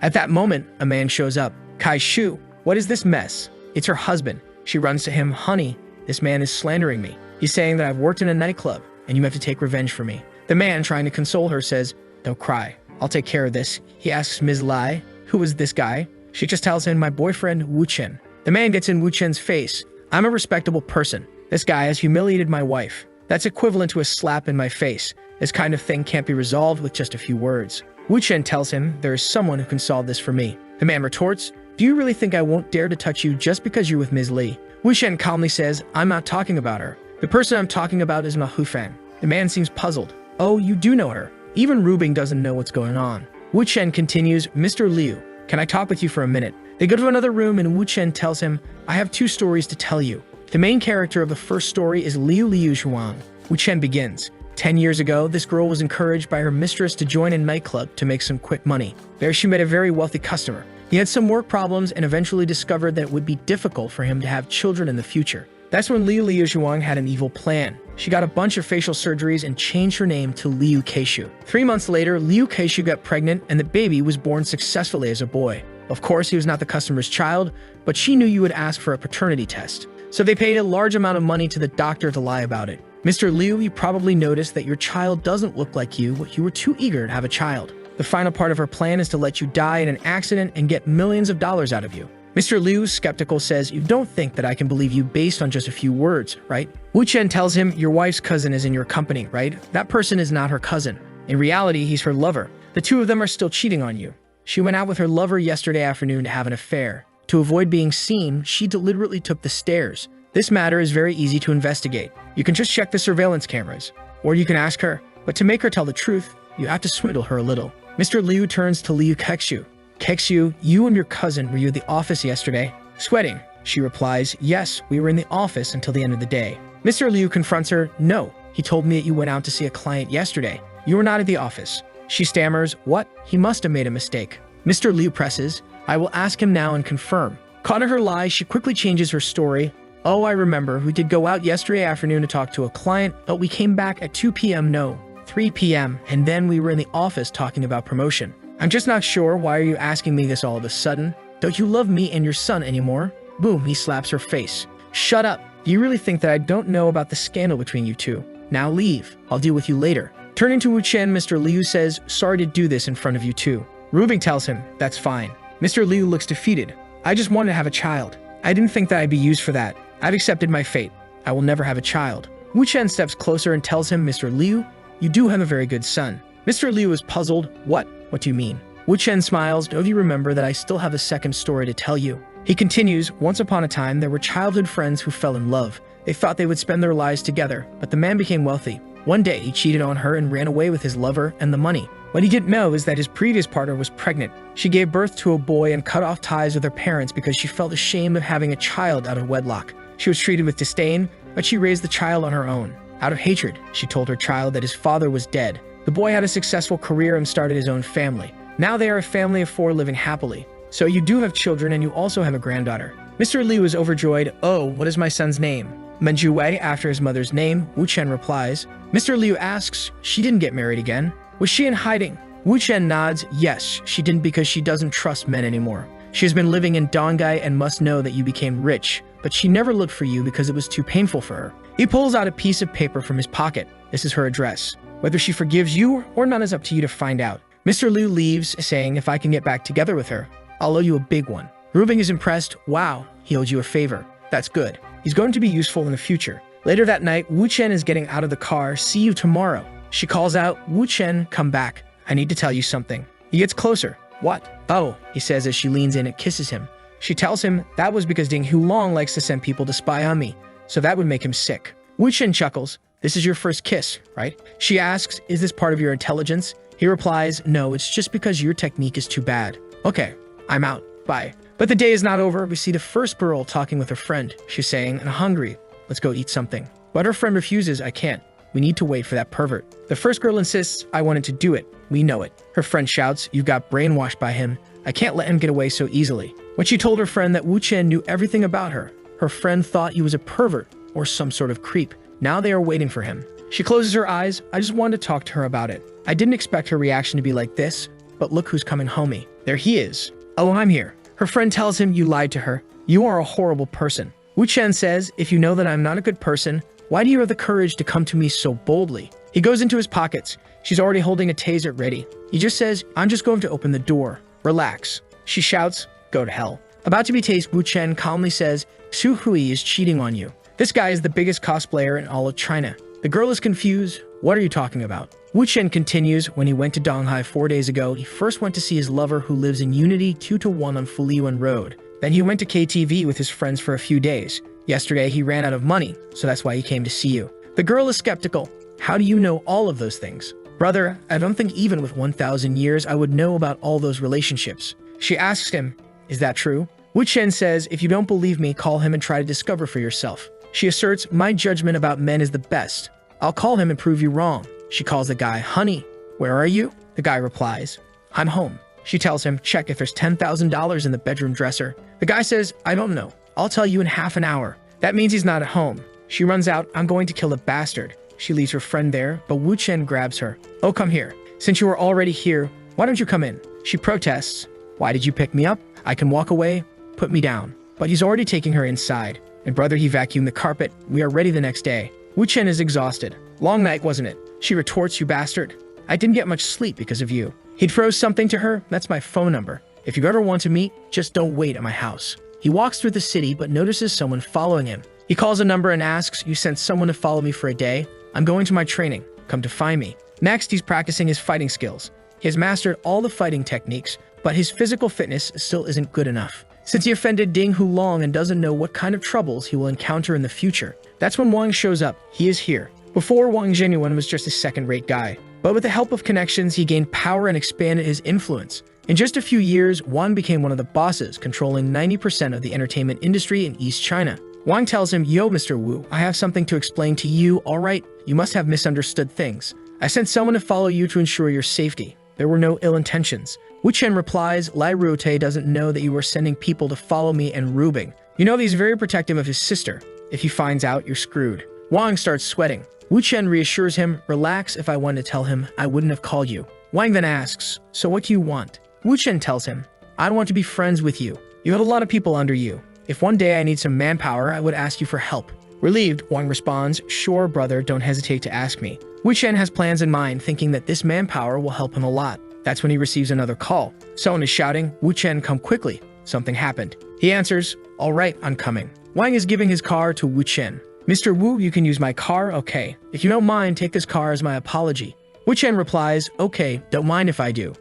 At that moment, a man shows up. Kai Shu, what is this mess? It's her husband. She runs to him, honey, this man is slandering me. He's saying that I've worked in a nightclub and you have to take revenge for me. The man, trying to console her, says, don't cry. I'll take care of this. He asks Ms. Lai, who is this guy? She just tells him, my boyfriend, Wu Chen. The man gets in Wu Chen's face. I'm a respectable person. This guy has humiliated my wife. That's equivalent to a slap in my face. This kind of thing can't be resolved with just a few words. Wu Chen tells him, there is someone who can solve this for me. The man retorts, do you really think I won't dare to touch you just because you're with Ms. Li? Wu Chen calmly says, I'm not talking about her. The person I'm talking about is Ma Hufang. The man seems puzzled. Oh, you do know her. Even Rubing doesn't know what's going on. Wu Chen continues, Mr. Liu, can I talk with you for a minute? They go to another room and Wu Chen tells him, I have 2 stories to tell you. The main character of the first story is Liu Zhuang. Wu Chen begins. 10 years ago, this girl was encouraged by her mistress to join a nightclub to make some quick money. There she met a very wealthy customer. He had some work problems and eventually discovered that it would be difficult for him to have children in the future. That's when Liu Zhuang had an evil plan. She got a bunch of facial surgeries and changed her name to Liu Keishu. 3 months later, Liu Keishu got pregnant and the baby was born successfully as a boy. Of course, he was not the customer's child, but she knew you would ask for a paternity test. So they paid a large amount of money to the doctor to lie about it. Mr. Liu, you probably noticed that your child doesn't look like you, but you were too eager to have a child. The final part of her plan is to let you die in an accident and get millions of dollars out of you. Mr. Liu, skeptical, says, you don't think that I can believe you based on just a few words, right? Wu Chen tells him, your wife's cousin is in your company, right? That person is not her cousin. In reality, he's her lover. The 2 of them are still cheating on you. She went out with her lover yesterday afternoon to have an affair. To avoid being seen, she deliberately took the stairs. This matter is very easy to investigate. You can just check the surveillance cameras, or you can ask her. But to make her tell the truth, you have to swindle her a little. Mr. Liu turns to Liu Kexu. Kexu, you and your cousin, were you at the office yesterday? Sweating. She replies, yes, we were in the office until the end of the day. Mr. Liu confronts her, no, he told me that you went out to see a client yesterday. You were not at the office. She stammers, what? He must have made a mistake. Mr. Liu presses, I will ask him now and confirm. Caught in her lies, she quickly changes her story. Oh, I remember, we did go out yesterday afternoon to talk to a client, but we came back at 2 p.m. No, 3 p.m. and then we were in the office talking about promotion. I'm just not sure, why are you asking me this all of a sudden? Don't you love me and your son anymore? Boom, he slaps her face. Shut up. Do you really think that I don't know about the scandal between you two? Now leave. I'll deal with you later. Turning to Wu Chen, Mr. Liu says, sorry to do this in front of you two. Rubing tells him, that's fine. Mr. Liu looks defeated. I just wanted to have a child. I didn't think that I'd be used for that. I've accepted my fate. I will never have a child. Wu Chen steps closer and tells him, Mr. Liu, you do have a very good son. Mr. Liu is puzzled. What? What do you mean? Wu Chen smiles. Don't you remember that I still have a second story to tell you? He continues, once upon a time, there were childhood friends who fell in love. They thought they would spend their lives together, but the man became wealthy. One day, he cheated on her and ran away with his lover and the money. What he didn't know is that his previous partner was pregnant. She gave birth to a boy and cut off ties with her parents because she felt ashamed of having a child out of wedlock. She was treated with disdain, but she raised the child on her own. Out of hatred, she told her child that his father was dead. The boy had a successful career and started his own family. Now they are a family of 4 living happily. So you do have children and you also have a granddaughter. Mr. Liu is overjoyed. Oh, what is my son's name? Menju Wei, after his mother's name. Wu Chen replies. Mr. Liu asks, she didn't get married again. Was she in hiding? Wu Chen nods. Yes, she didn't because she doesn't trust men anymore. She has been living in Dongai and must know that you became rich, but she never looked for you because it was too painful for her. He pulls out a piece of paper from his pocket. This is her address. Whether she forgives you or not is up to you to find out. Mr. Liu leaves, saying, if I can get back together with her, I'll owe you a big one. Rubing is impressed. Wow, he owes you a favor. That's good. He's going to be useful in the future. Later that night, Wu Chen is getting out of the car. See you tomorrow. She calls out, Wu Chen, come back. I need to tell you something. He gets closer. What? Oh, he says as she leans in and kisses him. She tells him that was because Ding Hulong likes to send people to spy on me, so that would make him sick. Wu Chen chuckles. This is your first kiss, right? She asks, is this part of your intelligence? He replies, no, it's just because your technique is too bad. Okay, I'm out. Bye. But the day is not over. We see the first girl talking with her friend. She's saying, I'm hungry. Let's go eat something. But her friend refuses. I can't. We need to wait for that pervert. The first girl insists, I wanted to do it. We know it. Her friend shouts, you got brainwashed by him. I can't let him get away so easily. When she told her friend that Wu Chen knew everything about her, her friend thought he was a pervert or some sort of creep. Now they are waiting for him. She closes her eyes. I just wanted to talk to her about it. I didn't expect her reaction to be like this, but look who's coming homie. There he is. Oh, I'm here. Her friend tells him, you lied to her. You are a horrible person. Wu Chen says, if you know that I'm not a good person, why do you have the courage to come to me so boldly? He goes into his pockets. She's already holding a taser ready. He just says, I'm just going to open the door. Relax. She shouts, go to hell. About to be tased, Wu Chen calmly says, Su Hui is cheating on you. This guy is the biggest cosplayer in all of China. The girl is confused. What are you talking about? Wu Chen continues, when he went to Donghai 4 days ago, he first went to see his lover who lives in Unity 2-1 on Fuliyuan Road. Then he went to KTV with his friends for a few days. Yesterday, he ran out of money, so that's why he came to see you. The girl is skeptical. How do you know all of those things? Brother, I don't think even with 1,000 years I would know about all those relationships. She asks him, is that true? Wu Chen says, if you don't believe me, call him and try to discover for yourself. She asserts, my judgment about men is the best. I'll call him and prove you wrong. She calls the guy, honey, where are you? The guy replies, I'm home. She tells him, check if there's $10,000 in the bedroom dresser. The guy says, I don't know. I'll tell you in half an hour. That means he's not at home. She runs out, I'm going to kill the bastard. She leaves her friend there, but Wu Chen grabs her. Oh, come here. Since you are already here, why don't you come in? She protests. Why did you pick me up? I can walk away. Put me down. But he's already taking her inside. And brother, he vacuumed the carpet. We are ready the next day. Wu Chen is exhausted. Long night, wasn't it? She retorts, you bastard. I didn't get much sleep because of you. He throws something to her. That's my phone number. If you ever want to meet, just don't wait at my house. He walks through the city, but notices someone following him. He calls a number and asks, you sent someone to follow me for a day? I'm going to my training. Come to find me. Next, he's practicing his fighting skills. He has mastered all the fighting techniques, but his physical fitness still isn't good enough. Since he offended Ding Hulong and doesn't know what kind of troubles he will encounter in the future, that's when Wang shows up. He is here. Before, Wang Genuine was just a second-rate guy. But with the help of connections, he gained power and expanded his influence. In just a few years, Wang became one of the bosses, controlling 90% of the entertainment industry in East China. Wang tells him, "Yo, Mr. Wu, I have something to explain to you, alright? You must have misunderstood things. I sent someone to follow you to ensure your safety. There were no ill intentions." Wu Chen replies, "Lai Ruote doesn't know that you were sending people to follow me and Rubing. You know that he's very protective of his sister. If he finds out, you're screwed." Wang starts sweating. Wu Chen reassures him, "Relax, if I wanted to tell him, I wouldn't have called you." Wang then asks, "So what do you want?" Wu Chen tells him, "I want to be friends with you. You have a lot of people under you. If one day I need some manpower, I would ask you for help." Relieved, Wang responds, "Sure, brother, don't hesitate to ask me." Wu Chen has plans in mind, thinking that this manpower will help him a lot. That's when he receives another call. Someone is shouting, "Wu Chen, come quickly. Something happened." He answers, "All right, I'm coming." Wang is giving his car to Wu Chen. "Mr. Wu, you can use my car, okay? If you don't mind, take this car as my apology." Wu Chen replies, "Okay, don't mind if I do."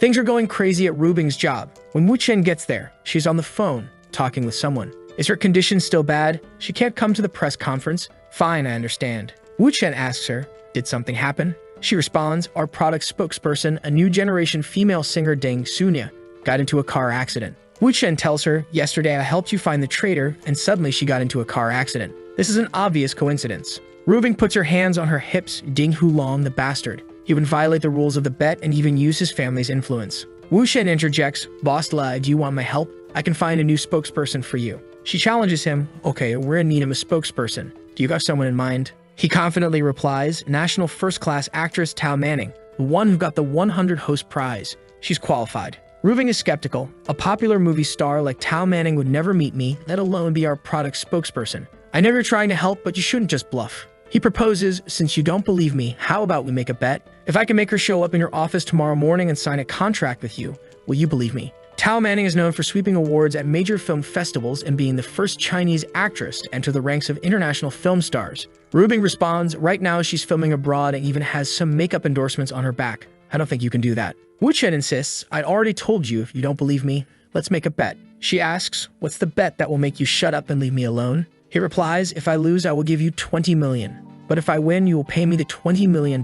Things are going crazy at Rubing's job. When Wu Chen gets there, she's on the phone, talking with someone. Is her condition still bad? She can't come to the press conference? Fine, I understand. Wu Chen asks her, "Did something happen?" She responds, "Our product spokesperson, a new generation female singer Deng Sunya, got into a car accident." Wu Chen tells her, "Yesterday I helped you find the traitor, and suddenly she got into a car accident. This is an obvious coincidence." Rubing puts her hands on her hips, Ding Hulong the bastard. He would violate the rules of the bet and even use his family's influence. Wu Chen interjects, "Boss Lai, do you want my help? I can find a new spokesperson for you." She challenges him, "Okay, we're in need of a spokesperson. Do you have someone in mind?" He confidently replies, "National first-class actress Tao Manning, the one who got the 100 host prize. She's qualified." Rubing is skeptical. A popular movie star like Tao Manning would never meet me, let alone be our product spokesperson. "I know you're trying to help, but you shouldn't just bluff." He proposes, "Since you don't believe me, how about we make a bet? If I can make her show up in your office tomorrow morning and sign a contract with you, will you believe me?" Tao Manning is known for sweeping awards at major film festivals and being the first Chinese actress to enter the ranks of international film stars. Rubing responds, "Right now she's filming abroad and even has some makeup endorsements on her back. I don't think you can do that." Wu Chen insists, "I'd already told you if you don't believe me. Let's make a bet." She asks, "What's the bet that will make you shut up and leave me alone?" He replies, "If I lose, I will give you 20 million. But if I win, you will pay me the $20 million.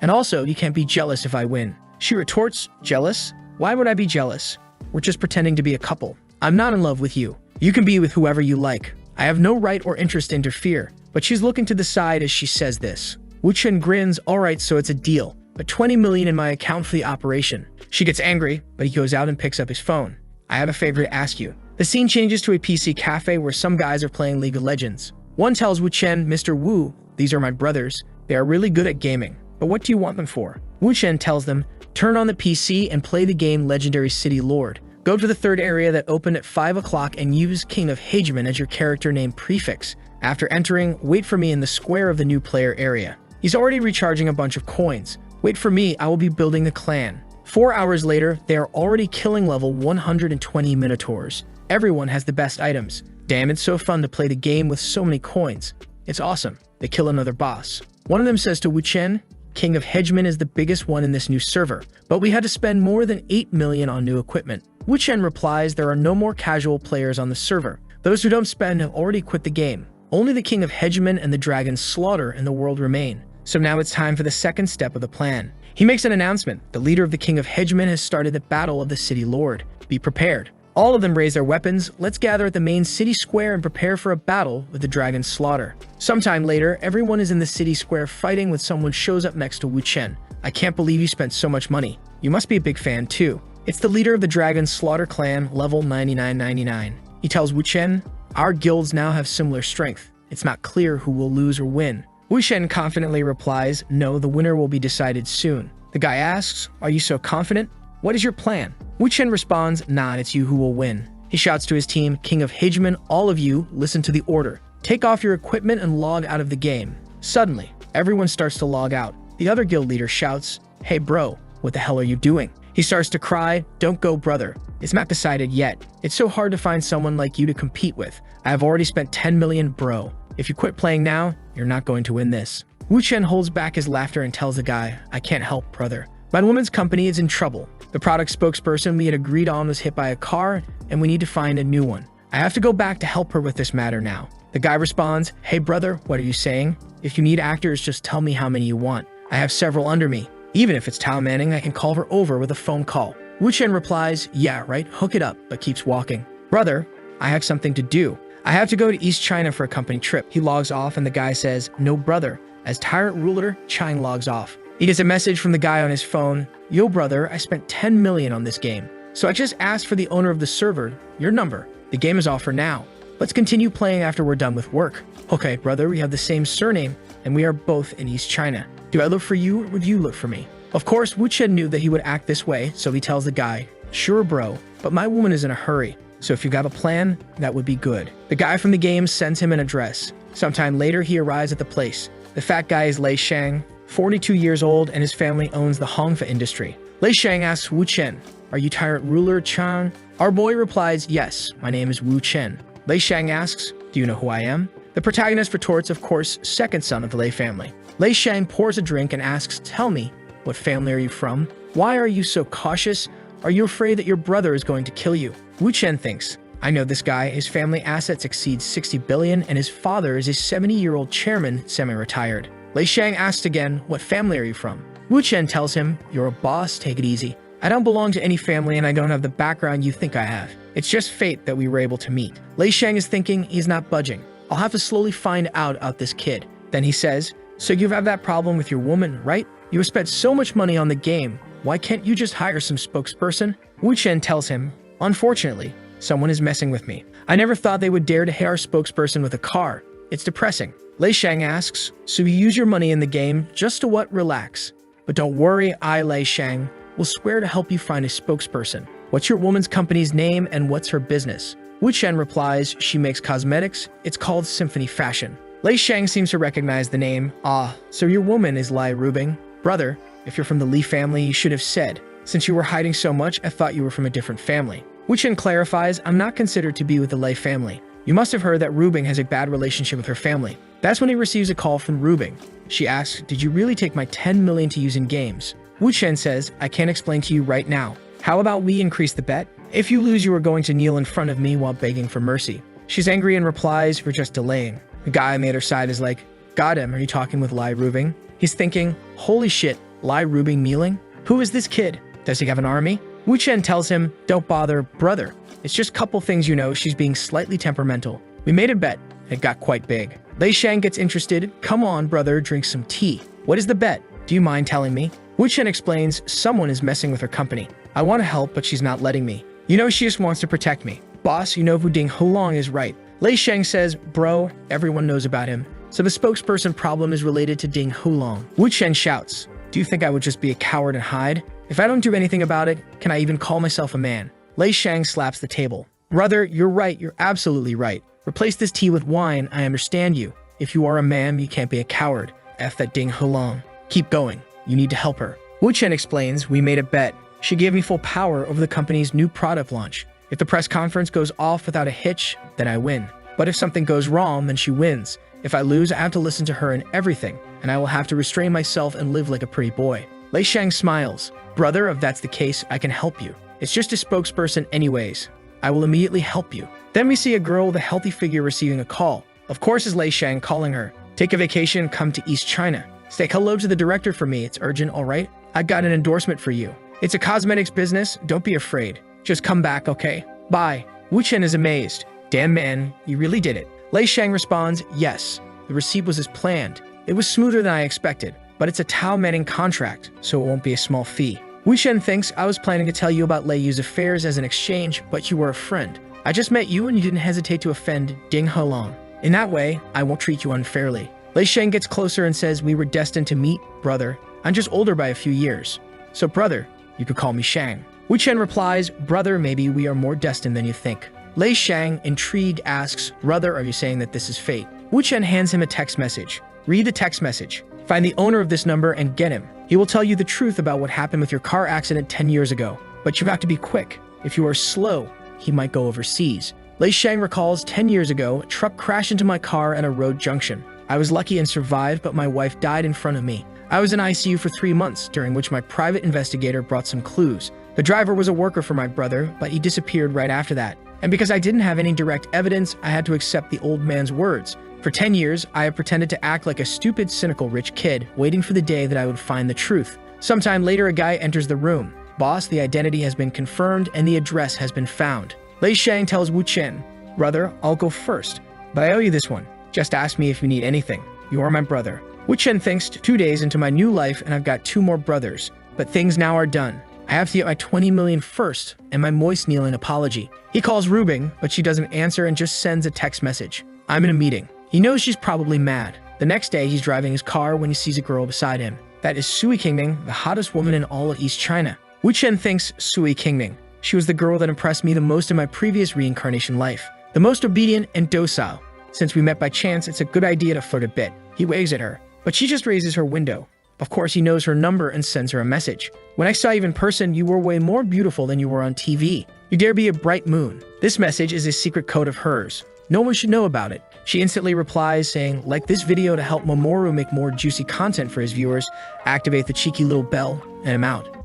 And also, you can't be jealous if I win." She retorts, "Jealous? Why would I be jealous? We're just pretending to be a couple. I'm not in love with you. You can be with whoever you like. I have no right or interest to interfere." But she's looking to the side as she says this. Wu Chen grins, "All right, so it's a deal. But 20 million in my account for the operation." She gets angry, but he goes out and picks up his phone. "I have a favor to ask you." The scene changes to a PC cafe where some guys are playing League of Legends. One tells Wu Chen, "Mr. Wu, these are my brothers. They are really good at gaming. But what do you want them for?" Wu Chen tells them, "Turn on the PC and play the game Legendary City Lord. Go to the third area that opened at 5 o'clock and use King of Hegemon as your character name prefix. After entering, wait for me in the square of the new player area." He's already recharging a bunch of coins. "Wait for me, I will be building the clan." 4 hours later, they are already killing level 120 Minotaurs. Everyone has the best items. Damn, it's so fun to play the game with so many coins. It's awesome. They kill another boss. One of them says to Wu Chen, "King of Hegemon is the biggest one in this new server, but we had to spend more than 8 million on new equipment." Wu Chen replies, "There are no more casual players on the server. Those who don't spend have already quit the game. Only the King of Hegemon and the Dragon Slaughter in the world remain. So now it's time for the second step of the plan." He makes an announcement. The leader of the King of Hegemon has started the Battle of the City Lord. Be prepared. All of them raise their weapons. Let's gather at the main city square and prepare for a battle with the Dragon Slaughter. Sometime later, everyone is in the city square fighting when someone shows up next to Wu Chen. "I can't believe you spent so much money. You must be a big fan too." It's the leader of the Dragon Slaughter clan, level 9999. He tells Wu Chen, "Our guilds now have similar strength. It's not clear who will lose or win." Wu Chen confidently replies, "No, the winner will be decided soon." The guy asks, "Are you so confident? What is your plan?" Wu Chen responds, "Nah, it's you who will win." He shouts to his team, "King of Hegemon, all of you, listen to the order. Take off your equipment and log out of the game." Suddenly, everyone starts to log out. The other guild leader shouts, "Hey bro, what the hell are you doing?" He starts to cry, "Don't go, brother. It's not decided yet. It's so hard to find someone like you to compete with. I have already spent 10 million, bro. If you quit playing now, you're not going to win this." Wu Chen holds back his laughter and tells the guy, "I can't help, brother. My woman's company is in trouble. The product spokesperson we had agreed on was hit by a car, and we need to find a new one. I have to go back to help her with this matter now." The guy responds, "Hey brother, what are you saying? If you need actors, just tell me how many you want. I have several under me. Even if it's Tao Manning, I can call her over with a phone call." Wu Chen replies, yeah, right, hook it up, but keeps walking. Brother, I have something to do. I have to go to East China for a company trip. He logs off and the guy says, no brother. As tyrant ruler, Chang logs off. He gets a message from the guy on his phone. Yo brother, I spent 10 million on this game. So I just asked for the owner of the server, your number. The game is off for now. Let's continue playing after we're done with work. Okay, brother, we have the same surname and we are both in East China. Do I look for you or would you look for me? Of course, Wu Chen knew that he would act this way, so he tells the guy, sure bro, but my woman is in a hurry. So if you got a plan, that would be good. The guy from the game sends him an address. Sometime later, he arrives at the place. The fat guy is Lei Shang, 42 years old, and his family owns the Hongfa industry. Lei Shang asks Wu Chen, are you tyrant ruler Chang? Our boy replies, yes, my name is Wu Chen. Lei Shang asks, do you know who I am? The protagonist retorts, of course, second son of the Lei family. Lei Shang pours a drink and asks, tell me, what family are you from? Why are you so cautious? Are you afraid that your brother is going to kill you? Wu Chen thinks, I know this guy, his family assets exceed 60 billion and his father is a 70-year-old chairman, semi-retired. Lei Shang asks again, what family are you from? Wu Chen tells him, you're a boss, take it easy. I don't belong to any family and I don't have the background you think I have. It's just fate that we were able to meet. Lei Shang is thinking he's not budging. I'll have to slowly find out this kid. Then he says, so you have that problem with your woman, right? You have spent so much money on the game. Why can't you just hire some spokesperson? Wu Chen tells him, unfortunately, someone is messing with me. I never thought they would dare to hire a spokesperson with a car. It's depressing. Lei Shang asks, so you use your money in the game just to what? Relax. But don't worry, I, Lei Shang, will swear to help you find a spokesperson. What's your woman's company's name and what's her business? Wu Chen replies, she makes cosmetics. It's called Symphony Fashion. Lei Shang seems to recognize the name. Ah, so your woman is Lai Rubing. Brother, if you're from the Li family, you should have said. Since you were hiding so much, I thought you were from a different family. Wu Chen clarifies, I'm not considered to be with the Lei family. You must have heard that Rubing has a bad relationship with her family. That's when he receives a call from Rubing. She asks, did you really take my 10 million to use in games? Wu Chen says, I can't explain to you right now. How about we increase the bet? If you lose, you are going to kneel in front of me while begging for mercy. She's angry and replies, we're just delaying. The guy on the other side is like, got him, are you talking with Lai Rubing? He's thinking, holy shit, Lai Rubing kneeling? Who is this kid? Does he have an army? Wu Chen tells him, don't bother, brother. It's just couple things you know, she's being slightly temperamental. We made a bet, it got quite big. Lei Shang gets interested, come on brother, drink some tea. What is the bet? Do you mind telling me? Wu Chen explains, someone is messing with her company. I want to help, but she's not letting me. You know she just wants to protect me. Boss, you know Wu Ding Hulong is right. Lei Shang says, bro, everyone knows about him. So the spokesperson problem is related to Ding Hulong. Wu Chen shouts, do you think I would just be a coward and hide? If I don't do anything about it, can I even call myself a man? Lei Shang slaps the table. Brother, you're right, you're absolutely right. Replace this tea with wine, I understand you. If you are a man, you can't be a coward. F that Ding Hulong. Keep going, you need to help her. Wu Chen explains, we made a bet. She gave me full power over the company's new product launch. If the press conference goes off without a hitch, then I win. But if something goes wrong, then she wins. If I lose, I have to listen to her in everything, and I will have to restrain myself and live like a pretty boy. Lei Shang smiles. Brother, if that's the case, I can help you. It's just a spokesperson anyways. I will immediately help you. Then we see a girl with a healthy figure receiving a call. Of course is Lei Shang calling her. Take a vacation, come to East China. Say hello to the director for me, it's urgent, alright? I got an endorsement for you. It's a cosmetics business, don't be afraid. Just come back, okay? Bye. Wu Chen is amazed. Damn man, you really did it. Lei Shang responds, yes. The receipt was as planned. It was smoother than I expected, but it's a Tao Manning contract, so it won't be a small fee. Wu Chen thinks I was planning to tell you about Lei Yu's affairs as an exchange, but you were a friend. I just met you and you didn't hesitate to offend Ding Hulong. In that way, I won't treat you unfairly. Lei Shang gets closer and says we were destined to meet, brother. I'm just older by a few years. So brother, you could call me Shang. Wu Chen replies, brother, maybe we are more destined than you think. Lei Shang, intrigued, asks, brother, are you saying that this is fate? Wu Chen hands him a text message. Read the text message. Find the owner of this number and get him. He will tell you the truth about what happened with your car accident 10 years ago. But you have to be quick. If you are slow, he might go overseas. Lei Shang recalls 10 years ago, a truck crashed into my car at a road junction. I was lucky and survived, but my wife died in front of me. I was in ICU for 3 months, during which my private investigator brought some clues. The driver was a worker for my brother, but he disappeared right after that. And because I didn't have any direct evidence, I had to accept the old man's words. For 10 years, I have pretended to act like a stupid, cynical rich kid, waiting for the day that I would find the truth. Sometime later, a guy enters the room. Boss, the identity has been confirmed and the address has been found. Lei Shang tells Wu Chen, brother, I'll go first, but I owe you this one. Just ask me if you need anything. You are my brother. Wu Chen thinks 2 days into my new life and I've got 2 more brothers, but things now are done. I have to get my 20 million first and my moist kneeling apology. He calls Rubing, but she doesn't answer and just sends a text message. I'm in a meeting. He knows she's probably mad. The next day, he's driving his car when he sees a girl beside him. That is Sui Qingming, the hottest woman in all of East China. Wu Chen thinks Sui Qingming. She was the girl that impressed me the most in my previous reincarnation life. The most obedient and docile. Since we met by chance, it's a good idea to flirt a bit. He waves at her, but she just raises her window. Of course, he knows her number and sends her a message. When I saw you in person, you were way more beautiful than you were on TV. You dare be a bright moon. This message is a secret code of hers. No one should know about it. She instantly replies saying, like this video to help Mamoru make more juicy content for his viewers, activate the cheeky little bell, and I'm out.